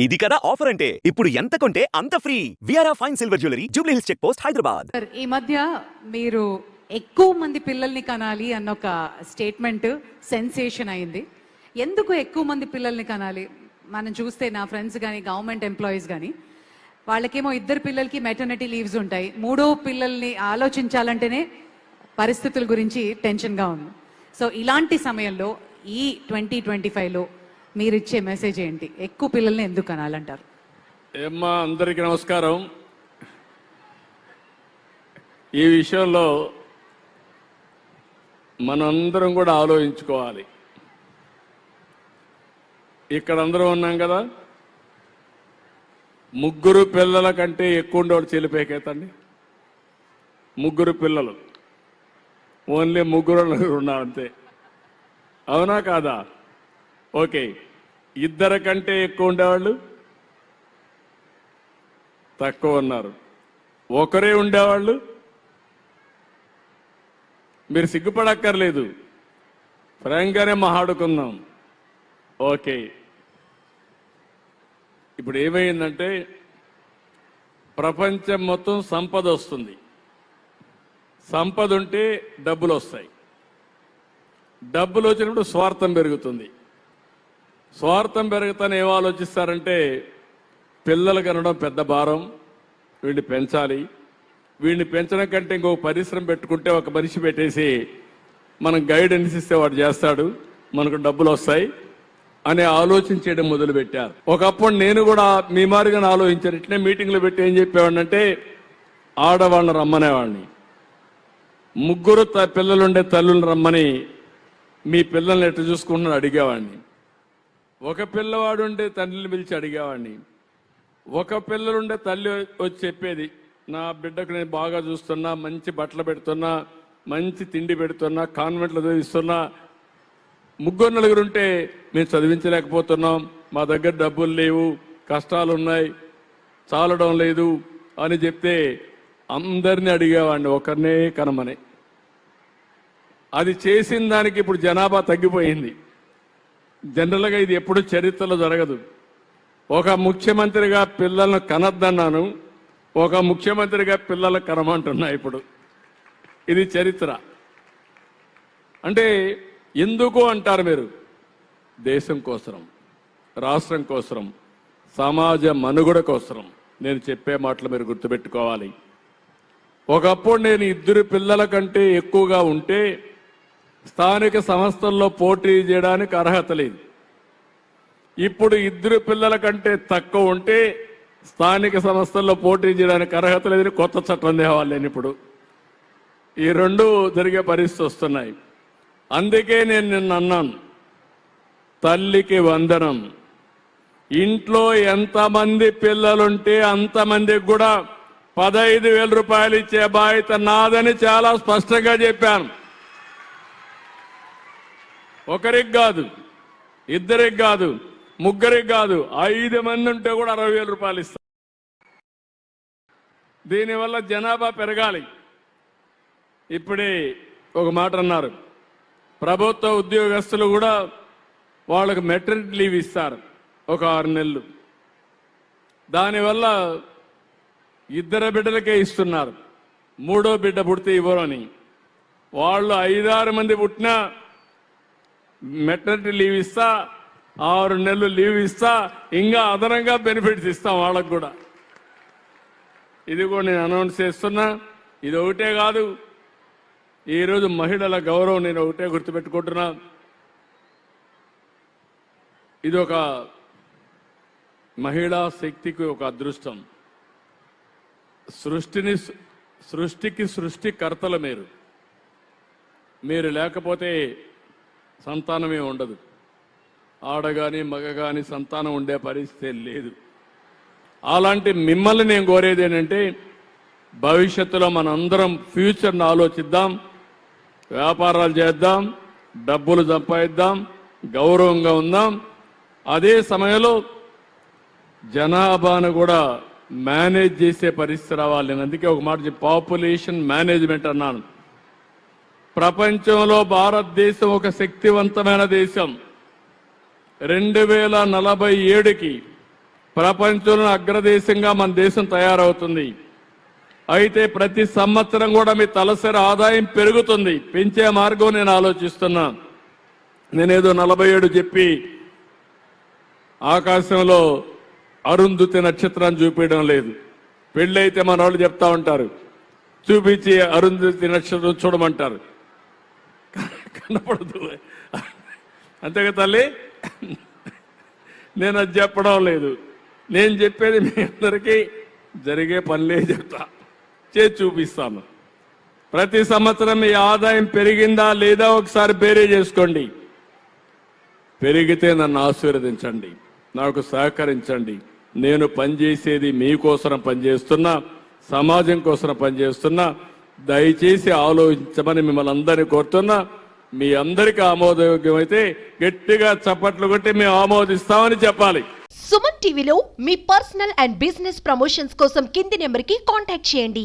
ఇది కదా ఆఫర్ అంటే ఇప్పుడు ఎంత కొంటే అంత ఫ్రీ. విఆర్ఆ fine silver jewellery, Jubilee Hills check post, Hyderabad. ఈ మధ్య మీరు ఎక్కువ మంది పిల్లల్ని కనాలి అన్న ఒక స్టేట్మెంట్ సెన్సేషన్ అయింది. ఎందుకు ఎక్కువ మంది పిల్లల్ని కనాలి? మనం చూస్తే నా ఫ్రెండ్స్ కానీ గవర్నమెంట్ ఎంప్లాయీస్ కానీ వాళ్ళకేమో ఇద్దరు పిల్లలకి మెటర్నిటీ లీవ్స్ ఉంటాయి. మూడో పిల్లల్ని ఆలోచించాలంటేనే పరిస్థితుల గురించి టెన్షన్గా ఉంది. సో ఇలాంటి సమయంలో ఈ 2025లో మీరు ఇచ్చే మెసేజ్ ఏంటి? ఎక్కువ పిల్లల్ని ఎందుకు కనాలంటారు? ఏమ్మా, అందరికీ నమస్కారం. ఈ విషయంలో మనందరం కూడా ఆలోచించుకోవాలి. ఇక్కడ అందరం ఉన్నాం కదా, ముగ్గురు పిల్లల కంటే ఎక్కువ ఉండేవాడు చెల్లిపోయేకేతండి. ముగ్గురు పిల్లలు, ఓన్లీ ముగ్గురు ఉన్నారు అంతే. అవునా కాదా? ఓకే, ఇద్దరి కంటే ఎక్కువ ఉండేవాళ్ళు తక్కువ ఉన్నారు. ఒకరే ఉండేవాళ్ళు మీరు సిగ్గుపడక్కర్లేదు, ఫ్రాంక్గానే మాట్లాడుకుందాం. ఓకే, ఇప్పుడు ఏమైందంటే ప్రపంచం మొత్తం సంపద వస్తుంది. సంపద ఉంటే డబ్బులు వస్తాయి. డబ్బులు వచ్చినప్పుడు స్వార్థం పెరుగుతుంది. స్వార్థం పెరుగుతానే ఏం ఆలోచిస్తారంటే పిల్లలు కనడం పెద్ద భారం, వీడిని పెంచాలి, వీడిని పెంచడం కంటే ఇంకొక పరిశ్రమ పెట్టుకుంటే ఒక మనిషి పెట్టేసి మనం గైడెన్స్ ఇస్తే వాడు చేస్తాడు, మనకు డబ్బులు వస్తాయి అనే ఆలోచించడం మొదలుపెట్టారు. ఒకప్పుడు నేను కూడా మీ మాదిరిగా ఆలోచించాను. ఇట్లనే మీటింగ్లో పెట్టి ఏం చెప్పేవాడినంటే ఆడవాళ్ళని రమ్మనేవాడిని, ముగ్గురు పిల్లలుండే తల్లులను రమ్మని మీ పిల్లల్ని ఎట్లా చూసుకుంటున్నాను అడిగేవాడిని. ఒక పిల్లవాడు ఉండే తండ్రిని పిలిచి అడిగేవాడిని. ఒక పిల్లలుండే తల్లి వచ్చి చెప్పేది, నా బిడ్డకు నేను బాగా చూస్తున్నా, మంచి బట్టలు పెడుతున్నా, మంచి తిండి పెడుతున్నా, కాన్వెంట్లో చదివిస్తున్నా. ముగ్గురు నలుగురు ఉంటే మేము చదివించలేకపోతున్నాం, మా దగ్గర డబ్బులు లేవు, కష్టాలు ఉన్నాయి, చాలడం లేదు అని చెప్తే అందరినీ అడిగేవాడిని ఒకరినే కనమని. అది చేసిన దానికి ఇప్పుడు జనాభా తగ్గిపోయింది. జనరల్గా ఇది ఎప్పుడు చరిత్రలో జరగదు. ఒక ముఖ్యమంత్రిగా పిల్లలను కనద్దన్నాను, ఒక ముఖ్యమంత్రిగా పిల్లలను కనమంటున్నా. ఇప్పుడు ఇది చరిత్ర. అంటే ఎందుకు అంటారు మీరు? దేశం కోసం, రాష్ట్రం కోసం, సమాజ మనుగడ కోసం నేను చెప్పే మాటలు మీరు గుర్తుపెట్టుకోవాలి. ఒకప్పుడు నేను ఇద్దరు పిల్లల కంటే ఎక్కువగా ఉంటే స్థానిక సంస్థల్లో పోటీ చేయడానికి అర్హత లేదు. ఇప్పుడు ఇద్దరు పిల్లల కంటే తక్కువ ఉంటే స్థానిక సంస్థల్లో పోటీ చేయడానికి అర్హత లేదని కొత్త చట్టం తేవాలి. నేను ఇప్పుడు ఈ రెండు జరిగే పరిస్థితి వస్తున్నాయి. అందుకే నేను నిన్న అన్నాను, తల్లికి వందనం. ఇంట్లో ఎంతమంది పిల్లలుంటే అంతమందికి కూడా 15,000 రూపాయలు ఇచ్చే బాధ్యత నాదని చాలా స్పష్టంగా చెప్పాను. ఒకరికి కాదు, ఇద్దరికి కాదు, ముగ్గురికి కాదు, 5 మంది ఉంటే కూడా 60,000 రూపాయలు ఇస్తాం. దీనివల్ల జనాభా పెరగాలి. ఇప్పుడే ఒక మాట అన్నారు, ప్రభుత్వ ఉద్యోగస్తులు కూడా వాళ్ళకు మెటర్నిటీ లీవ్ ఇస్తారు ఒక 6 నెలలు. దానివల్ల ఇద్దరు బిడ్డలకే ఇస్తున్నారు, మూడో బిడ్డ పుడితే ఇవ్వరు అని. వాళ్ళు 5-6 మంది పుట్టినా మెటర్నిటీ లీవ్ ఇస్తా, 6 నెలలు లీవ్ ఇస్తా, ఇంకా అదనంగా బెనిఫిట్స్ ఇస్తాం వాళ్ళకు కూడా. ఇది కూడా నేను అనౌన్స్ చేస్తున్నా. ఇది ఒకటే కాదు, ఈరోజు మహిళల గౌరవం నేను ఒకటే గుర్తుపెట్టుకుంటున్నా. ఇది ఒక మహిళా శక్తికి ఒక అదృష్టం. సృష్టికి సృష్టికర్తలు మీరు లేకపోతే సంతానమే ఉండదు. ఆడగాని మగగాని సంతానం ఉండే పరిస్థితి లేదు. అలాంటి మిమ్మల్ని నేను కోరేది ఏంటంటే భవిష్యత్తులో మనందరం ఫ్యూచర్ని ఆలోచిద్దాం, వ్యాపారాలు చేద్దాం, డబ్బులు సంపాదిద్దాం, గౌరవంగా ఉందాం. అదే సమయంలో జనాభాను కూడా మేనేజ్ చేసే పరిస్థితి రావాలి. నేను అందుకే ఒక మాట చెప్పి పాపులేషన్ మేనేజ్మెంట్ అన్నాను. ప్రపంచంలో భారతదేశం ఒక శక్తివంతమైన దేశం. 2047కి ప్రపంచంలో అగ్రదేశంగా మన దేశం తయారవుతుంది. అయితే ప్రతి సంవత్సరం కూడా మీ తలసరి ఆదాయం పెరుగుతుంది. పెంచే మార్గం నేను ఆలోచిస్తున్నా. నేనేదో 47 చెప్పి ఆకాశంలో అరుంధతి నక్షత్రాన్ని చూపించడం లేదు. పెళ్ళైతే మన వాళ్ళు చెప్తా ఉంటారు, చూపించి అరుంధతి నక్షత్రం చూడమంటారు. కనపడదు అంతేగా తల్లి. నేను అది చెప్పడం లేదు. నేను చెప్పేది మీ అందరికీ జరిగే పనులే చెప్తా, చేసి చూపిస్తాను. ప్రతి సంవత్సరం మీ ఆదాయం పెరిగిందా లేదా ఒకసారి బేరీ చేసుకోండి. పెరిగితే నన్ను ఆశీర్వదించండి, నాకు సహకరించండి. నేను పనిచేసేది మీకోసం పనిచేస్తున్నా, సమాజం కోసం పనిచేస్తున్నా. దయచేసి ఆలోచించమని మిమ్మల్ని అందరినీ కోరుతున్నా. మీ అందరికీ ఆమోదయోగ్యమైతే గట్టిగా చప్పట్లు కొట్టి మేము ఆమోదిస్తామని చెప్పాలి. సుమన్ టీవీలో మీ పర్సనల్ అండ్ బిజినెస్ ప్రమోషన్స్ కోసం కింది నెంబర్కి కాంటాక్ట్ చేయండి.